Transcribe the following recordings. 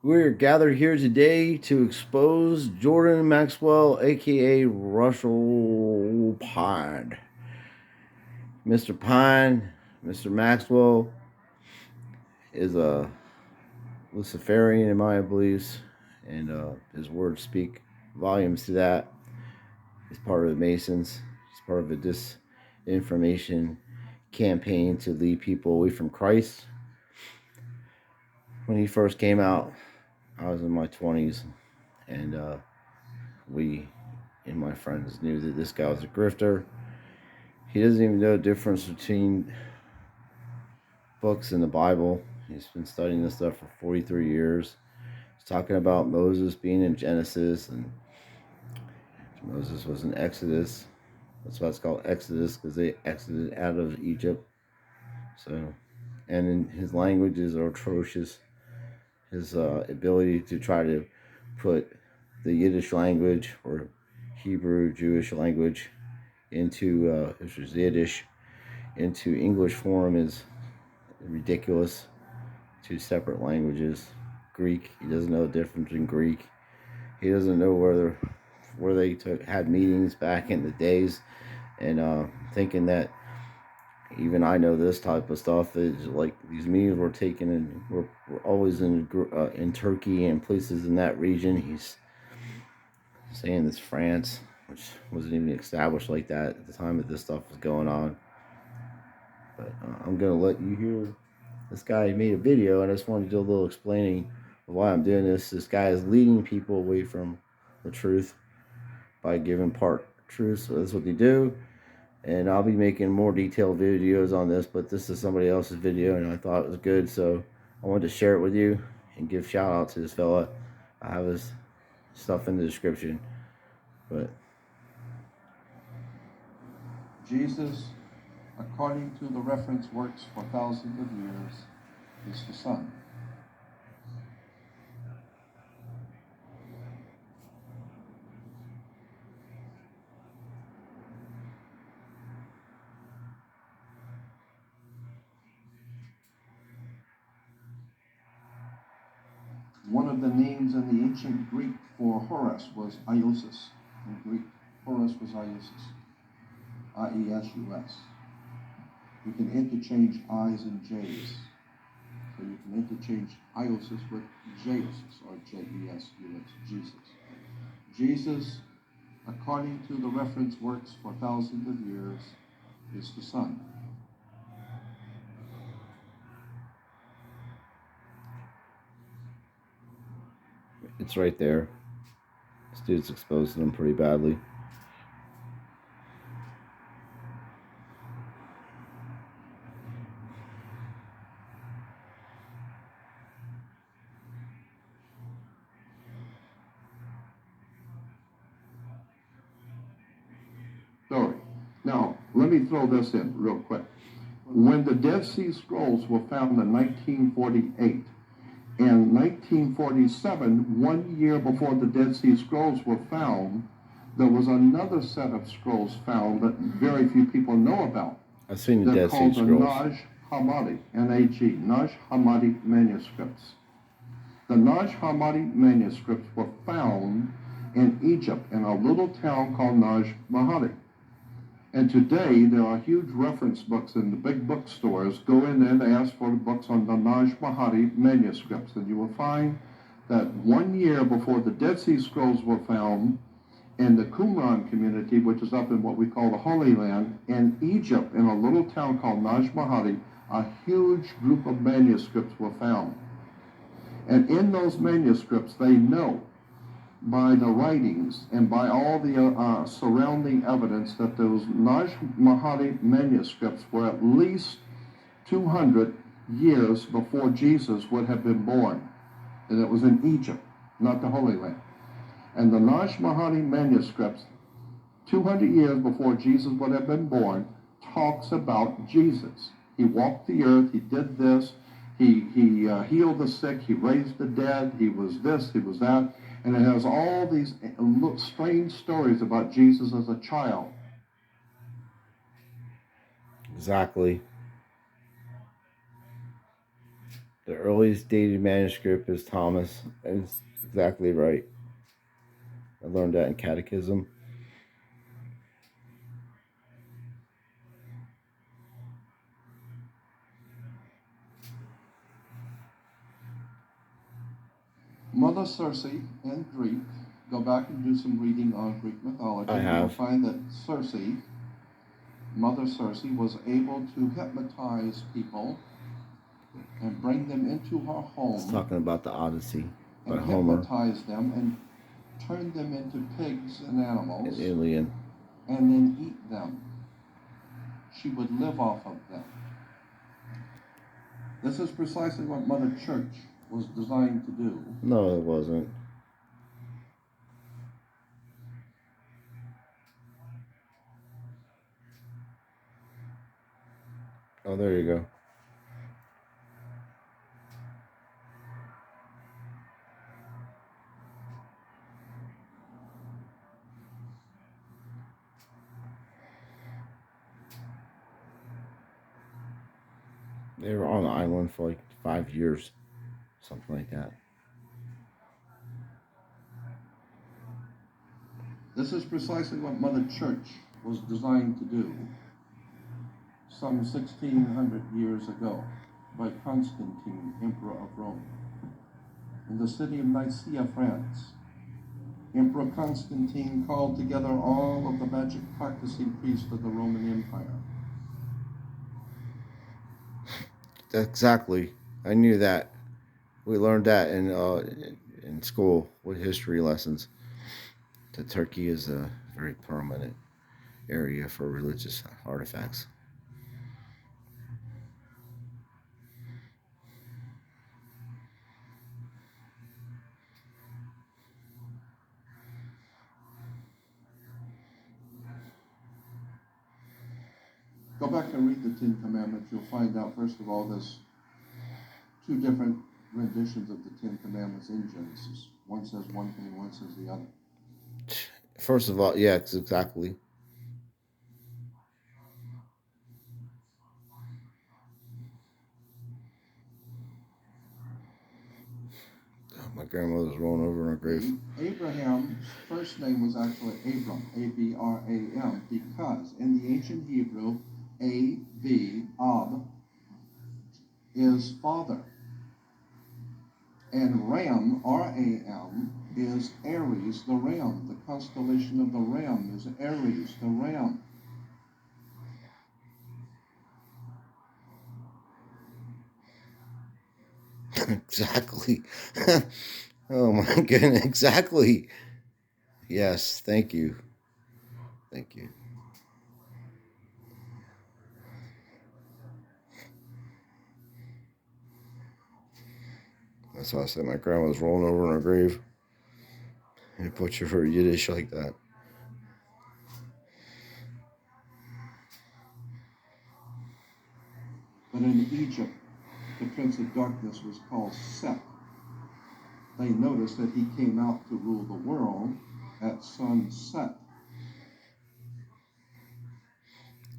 We're gathered here today to expose Jordan Maxwell, aka Russell Pine. Mr. Pine, Mr. Maxwell is a Luciferian in my beliefs, and his words speak volumes to that. He's part of the Masons. He's part of a disinformation campaign to lead people away from Christ. When he first came out, I was in my 20s, and we and my friends knew that this guy was a grifter. He doesn't even know the difference between books and the Bible. He's been studying this stuff for 43 years. He's talking about Moses being in Genesis, and Moses was in Exodus. That's why it's called Exodus, because they exited out of Egypt. So, and his languages are atrocious. His ability to try to put the Yiddish language or Hebrew Jewish language into which is Yiddish into English form is ridiculous. Two separate languages. Greek, he doesn't know the difference in Greek. He doesn't know where they had meetings back in the days, and thinking that even I know this type of stuff is like these meetings were taken, and we're always in Turkey and places in that region. He's saying it's France, which wasn't even established like that at the time that this stuff was going on. But I'm gonna let you hear. This guy made a video, and I just wanted to do a little explaining of why I'm doing this. This guy is leading people away from the truth by giving part truth. So that's what they do. And I'll be making more detailed videos on this, but this is somebody else's video, and I thought it was good, so I wanted to share it with you and give shout out to this fella. I have his stuff in the description. But Jesus, according to the reference works for thousands of years, is the Son. One of the names in the ancient Greek for Horus was Iosus. In Greek, Horus was Iosus. I-E-S-U-S. You can interchange I's and J's. So you can interchange Iosus with Jeosus, or J-E-S-U-S, Jesus. Jesus, according to the reference works for thousands of years, is the Son. it's right there. This dude's exposing him pretty badly. Sorry. Now, let me throw this in real quick. When the Dead Sea Scrolls were found in 1948, in 1947, 1 year before the Dead Sea Scrolls were found, there was another set of scrolls found that very few people know about. I've seen the They're Dead Sea called the Scrolls. Nag Hammadi, N-A-G, Nag Hammadi manuscripts. The Nag Hammadi manuscripts were found in Egypt in a little town called Nag Hammadi. And today, there are huge reference books in the big bookstores. Go in there and ask for the books on the Nag Hammadi manuscripts, and you will find that 1 year before the Dead Sea Scrolls were found, in the Qumran community, which is up in what we call the Holy Land, in Egypt, in a little town called Nag Hammadi, a huge group of manuscripts were found. And in those manuscripts, they know by the writings and by all the surrounding evidence that those Nag Hammadi manuscripts were at least 200 years before Jesus would have been born. And it was in Egypt, not the Holy Land. And the Nag Hammadi manuscripts, 200 years before Jesus would have been born, talks about Jesus. He walked the earth, he did this, he healed the sick, he raised the dead, he was this, he was that. And it has all these strange stories about Jesus as a child. Exactly. The earliest dated manuscript is Thomas. It's exactly right. I learned that in catechism. Mother Circe in Greek, go back and do some reading on Greek mythology. I have. You'll find that Circe, Mother Circe, was able to hypnotize people and bring them into her home. It's talking about the Odyssey by and Homer. Hypnotize them and turn them into pigs and animals. An alien. And then eat them. She would live off of them. This is precisely what Mother Church was designed to do. No, it wasn't. Oh, there you go. They were on the island for like 5 years. Something like that. This is precisely what Mother Church was designed to do some 1600 years ago by Constantine, Emperor of Rome. In the city of Nicaea, France, Emperor Constantine called together all of the magic practicing priests of the Roman Empire. Exactly. I knew that. We learned that in school with history lessons. That Turkey is a very prominent area for religious artifacts. Go back and read the Ten Commandments. You'll find out, first of all, there's two different renditions of the Ten Commandments in Genesis. One says one thing, one says the other. First of all, yeah, exactly. My grandmother's rolling over in her grave. Abraham's first name was actually Abram, A-B-R-A-M, because in the ancient Hebrew, A-B, Ab, is father. And Ram, R-A-M, is Aries, the ram. The constellation of the ram is Aries, the ram. Exactly. Oh my goodness, exactly. Yes, thank you. Thank you. That's why I said my grandma's rolling over in her grave. You butcher her Yiddish like that. But in Egypt, the prince of darkness was called Set. They noticed that he came out to rule the world at sunset.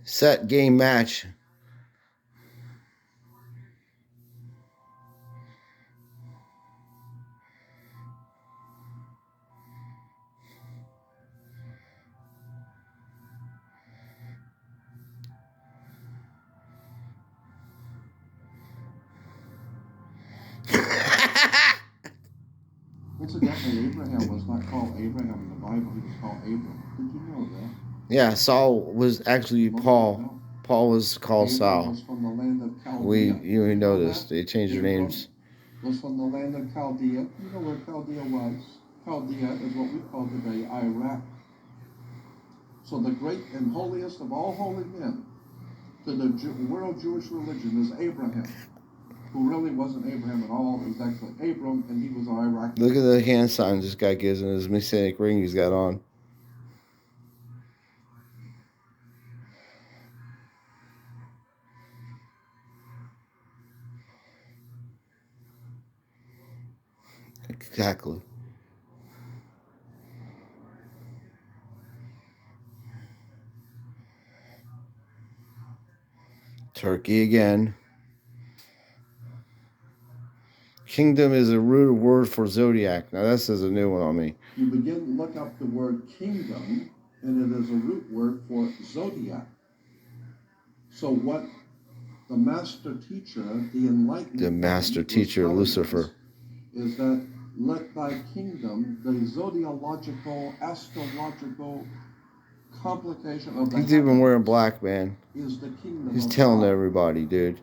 Set game match. Incidentally, Abraham was not called Abraham in the Bible. He was called Abram. Did you know that? Yeah, Saul was actually Paul. Paul was called Saul. Was from the land of Chaldea. You know this. They changed their names. Was from the land of Chaldea. You know where Chaldea was? Chaldea is what we call today Iraq. So the great and holiest of all holy men to the world Jewish religion is Abraham, who really wasn't Abraham at all. It was actually Abram, and he was an Iraqi. Look at the hand signs this guy gives in his Messianic ring he's got on. Exactly. Turkey again. Kingdom is a root word for Zodiac. Now this is a new one on me. You begin to look up the word kingdom, and it is a root word for Zodiac. So what the master teacher, the enlightened The master one, was teacher, telling Lucifer. us is that let thy kingdom, the zodiological, astrological complication of the He's even heavens wearing black, man. is the kingdom He's of telling God. everybody, dude.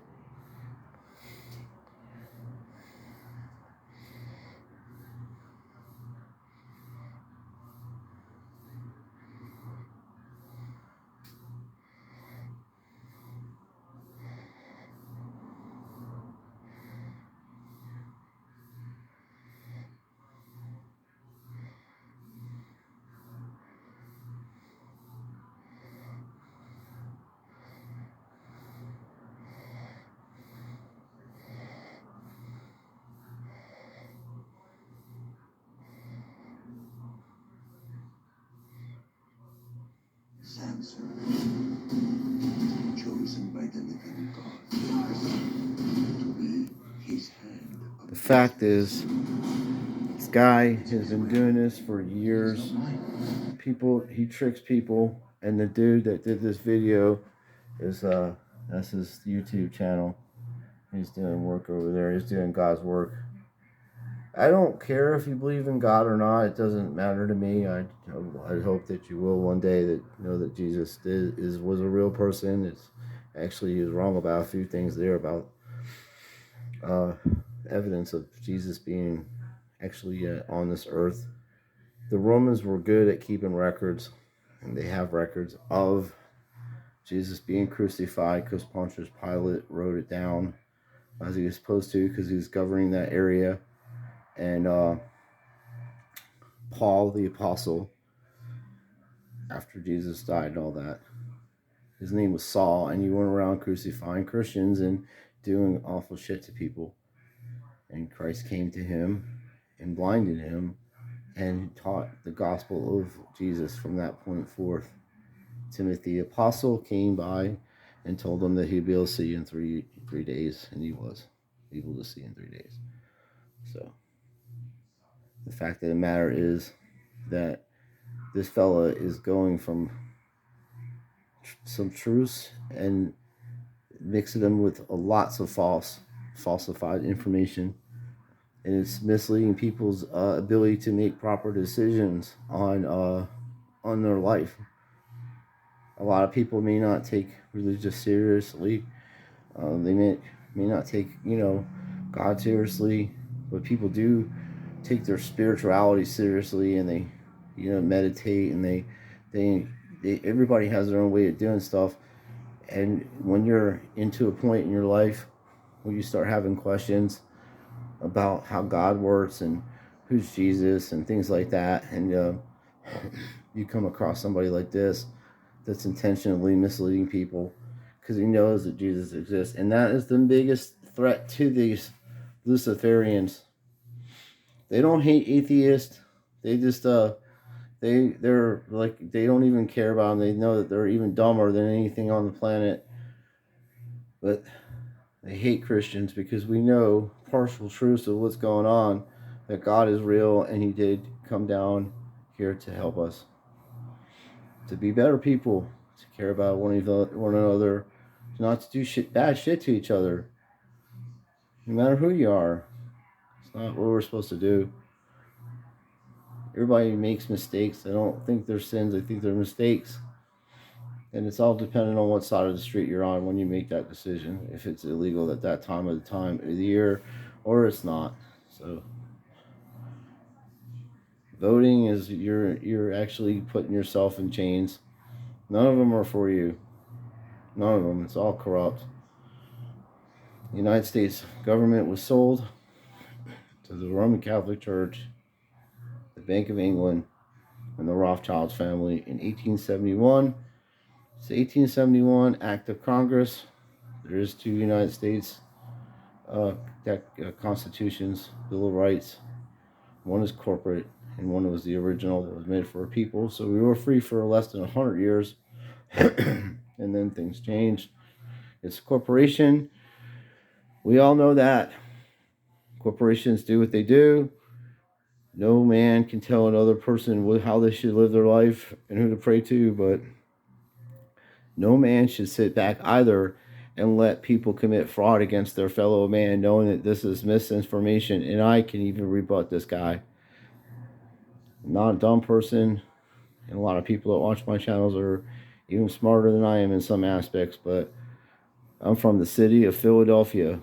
Answer, chosen by the living God to be his hand. The fact is, this guy has been doing this for years. He tricks people, and the dude that did this video is that's his YouTube channel. He's doing work over there. He's doing God's work. I don't care if you believe in God or not. It doesn't matter to me. I hope that you will one day that know that Jesus was a real person. It's actually, he was wrong about a few things there about evidence of Jesus being actually on this earth. The Romans were good at keeping records, and they have records of Jesus being crucified because Pontius Pilate wrote it down as he was supposed to because he was governing that area. And Paul the apostle, after Jesus died and all that, his name was Saul, and he went around crucifying Christians and doing awful shit to people. And Christ came to him and blinded him and taught the gospel of Jesus from that point forth. Timothy the apostle came by and told him that he'd be able to see in three days, and he was able to see in 3 days. So the fact of the matter is that this fella is going from some truths and mixing them with lots of falsified information, and it's misleading people's ability to make proper decisions on their life. A lot of people may not take religion seriously. They may not take God seriously, but people do take their spirituality seriously, and they meditate, and they everybody has their own way of doing stuff. And when you're into a point in your life where you start having questions about how God works and who's Jesus and things like that, and you come across somebody like this that's intentionally misleading people because he knows that Jesus exists, and that is the biggest threat to these Luciferians. They don't hate atheists. They just they're like, they don't even care about them. They know that they're even dumber than anything on the planet. But they hate Christians because we know partial truths of what's going on, that God is real and he did come down here to help us to be better people, to care about one another, not to do bad shit to each other, no matter who you are. It's not what we're supposed to do. Everybody makes mistakes. I don't think they're sins. I think they're mistakes. And it's all dependent on what side of the street you're on when you make that decision. If it's illegal at that time of the year, or it's not. So voting is, you're actually putting yourself in chains. None of them are for you. None of them. It's all corrupt. The United States government was sold to the Roman Catholic Church, the Bank of England, and the Rothschild family in 1871. It's the 1871 Act of Congress. There is two United States constitutions, Bill of Rights. One is corporate, and one was the original that was made for people. So we were free for less than 100 years, and then things changed. It's a corporation. We all know that. Corporations do what they do. No man can tell another person how they should live their life and who to pray to, but no man should sit back either and let people commit fraud against their fellow man, knowing that this is misinformation. And I can even rebut this guy. I'm not a dumb person, and a lot of people that watch my channels are even smarter than I am in some aspects, but I'm from the city of Philadelphia,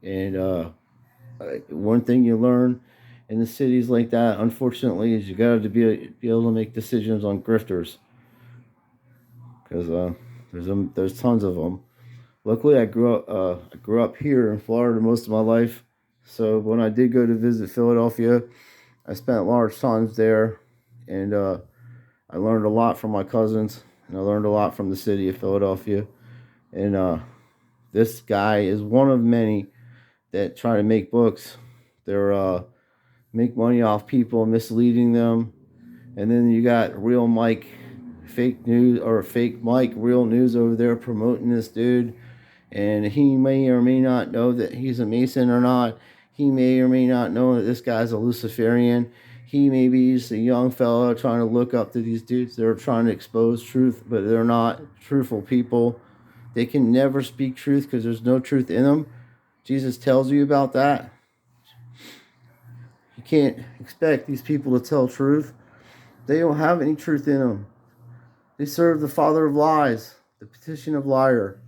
and one thing you learn in the cities like that, unfortunately, is you got to be able to make decisions on grifters, because there's tons of them. Luckily, I grew up here in Florida most of my life, so when I did go to visit Philadelphia, I spent large times there, and I learned a lot from my cousins, and I learned a lot from the city of Philadelphia, and this guy is one of many that try to make books. They're make money off people, misleading them, and then you got real Mike, fake news, or fake Mike, real news over there promoting this dude, and he may or may not know that he's a Mason or not. He may or may not know that this guy's a Luciferian. He may be just a young fellow trying to look up to these dudes. They're trying to expose truth, but they're not truthful people. They can never speak truth because there's no truth in them. Jesus tells you about that. You can't expect these people to tell truth. They don't have any truth in them. They serve the father of lies, the petition of liar.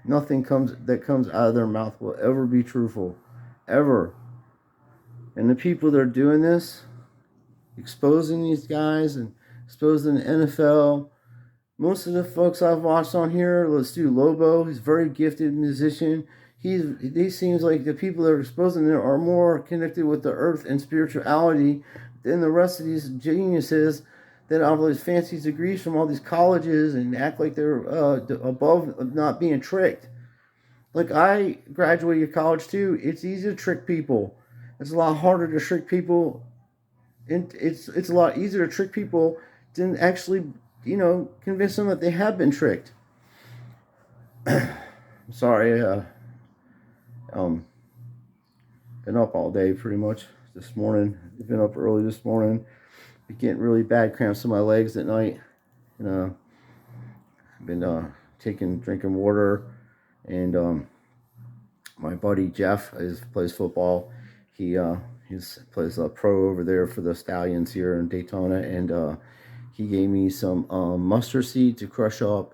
Nothing that comes out of their mouth will ever be truthful. Ever. And the people that are doing this, exposing these guys and exposing the NFL, most of the folks I've watched on here, let's do Lobo, he's a very gifted musician. He seems like the people that are exposing there are more connected with the earth and spirituality than the rest of these geniuses that have all these fancy degrees from all these colleges and act like they're above not being tricked. Like, I graduated college too. It's easy to trick people. It's a lot harder to trick people. And it's a lot easier to trick people than actually, convince them that they have been tricked. Sorry, been up all day pretty much this morning. I've been up early this morning. Been getting really bad cramps in my legs at night. I've been drinking water, and my buddy Jeff plays football. He plays pro over there for the Stallions here in Daytona, and he gave me some mustard seed to crush up,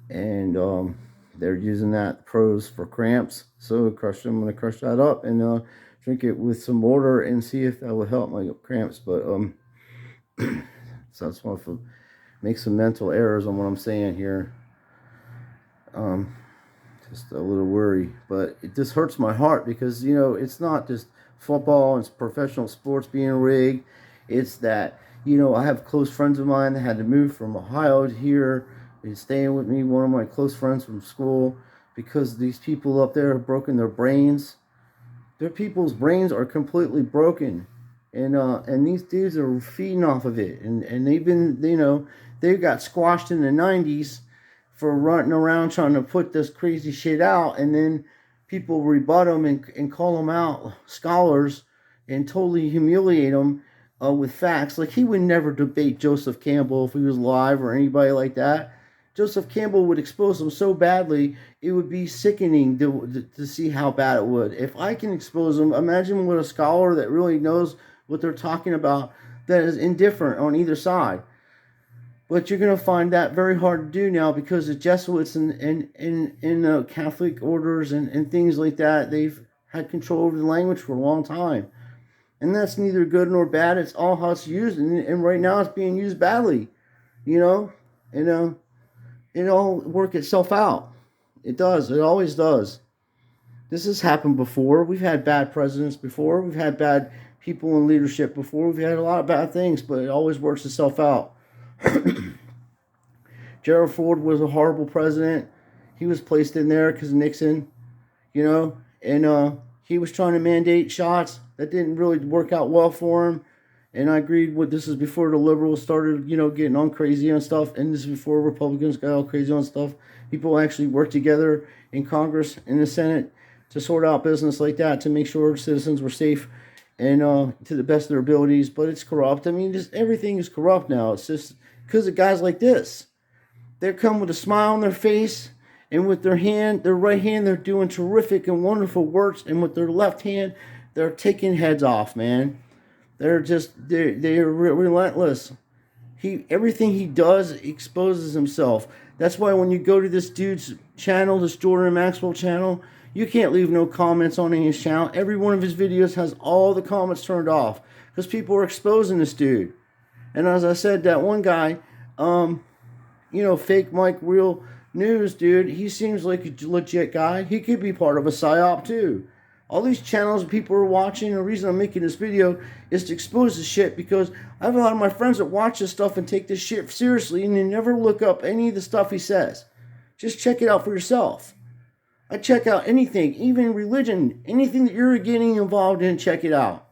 and they're using that pros for cramps. So I'm going to crush that up and drink it with some water and see if that will help my cramps. But so I just want to make some mental errors on what I'm saying here. Just a little worry, but it just hurts my heart because it's not just football and professional sports being rigged. It's that I have close friends of mine that had to move from Ohio to here. He's staying with me, one of my close friends from school, because these people up there have broken their brains. Their people's brains are completely broken, and these dudes are feeding off of it, and they've been, they got squashed in the 90s for running around trying to put this crazy shit out, and then people rebut them and call them out scholars and totally humiliate them with facts. Like, he would never debate Joseph Campbell if he was alive or anybody like that. Joseph Campbell would expose them so badly, it would be sickening to see how bad it would. If I can expose them, imagine what a scholar that really knows what they're talking about, that is indifferent on either side. But you're going to find that very hard to do now because the Jesuits and Catholic orders and things like that, they've had control over the language for a long time. And that's neither good nor bad. It's all how it's used. And right now it's being used badly, and it'll work itself out. It does. It always does. This has happened before. We've had bad presidents before. We've had bad people in leadership before. We've had a lot of bad things, but it always works itself out. Gerald Ford was a horrible president. He was placed in there because of Nixon, and he was trying to mandate shots. That didn't really work out well for him. And I agreed with this is before the liberals started, getting on crazy on stuff. And this is before Republicans got all crazy on stuff. People actually worked together in Congress, in the Senate, to sort out business like that, to make sure citizens were safe and to the best of their abilities. But it's corrupt. I mean, just everything is corrupt now. It's just because of guys like this. They come with a smile on their face, and with their right hand, they're doing terrific and wonderful works, and with their left hand, they're taking heads off, man. They're relentless. Everything he does exposes himself. That's why when you go to this dude's channel, this Jordan Maxwell channel, you can't leave no comments on his channel. Every one of his videos has all the comments turned off because people are exposing this dude. And as I said, that one guy, fake Mike Real News, dude, he seems like a legit guy. He could be part of a psyop too. All these channels people are watching, the reason I'm making this video is to expose this shit, because I have a lot of my friends that watch this stuff and take this shit seriously, and they never look up any of the stuff he says. Just check it out for yourself. I check out anything, even religion, anything that you're getting involved in, check it out.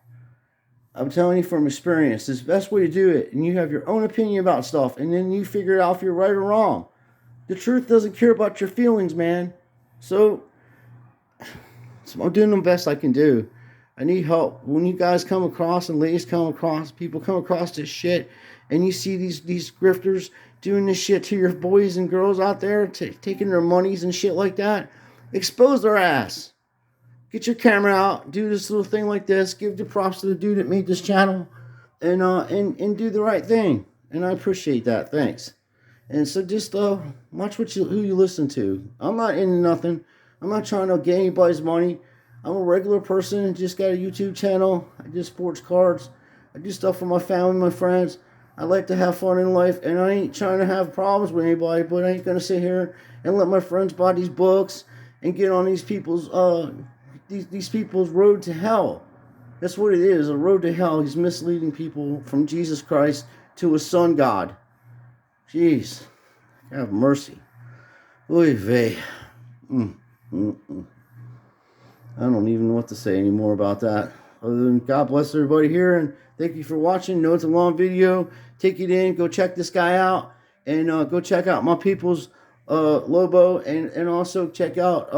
I'm telling you from experience, it's the best way to do it, and you have your own opinion about stuff, and then you figure out if you're right or wrong. The truth doesn't care about your feelings, man. So I'm doing the best I can do. I need help. When you guys come across, and ladies come across, people come across this shit, and you see these grifters doing this shit to your boys and girls out there, taking their monies and shit like that, expose their ass. Get your camera out, do this little thing like this, give the props to the dude that made this channel, and do the right thing. And I appreciate that. Thanks. And so just watch who you listen to. I'm not into nothing. I'm not trying to get anybody's money. I'm a regular person and just got a YouTube channel. I do sports cards. I do stuff for my family, my friends. I like to have fun in life, and I ain't trying to have problems with anybody, but I ain't going to sit here and let my friends buy these books and get on these people's road to hell. That's what it is, a road to hell. He's misleading people from Jesus Christ to a sun god. Jeez, have mercy. Oy vey. I don't even know what to say anymore about that. Other than God bless everybody here, and thank you for watching. Know it's a long video. Take it in. Go check this guy out, and go check out my people's Lobo, and also check out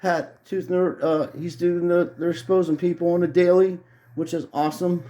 Pat Tooth Nerd. He's doing they're exposing people on the daily, which is awesome.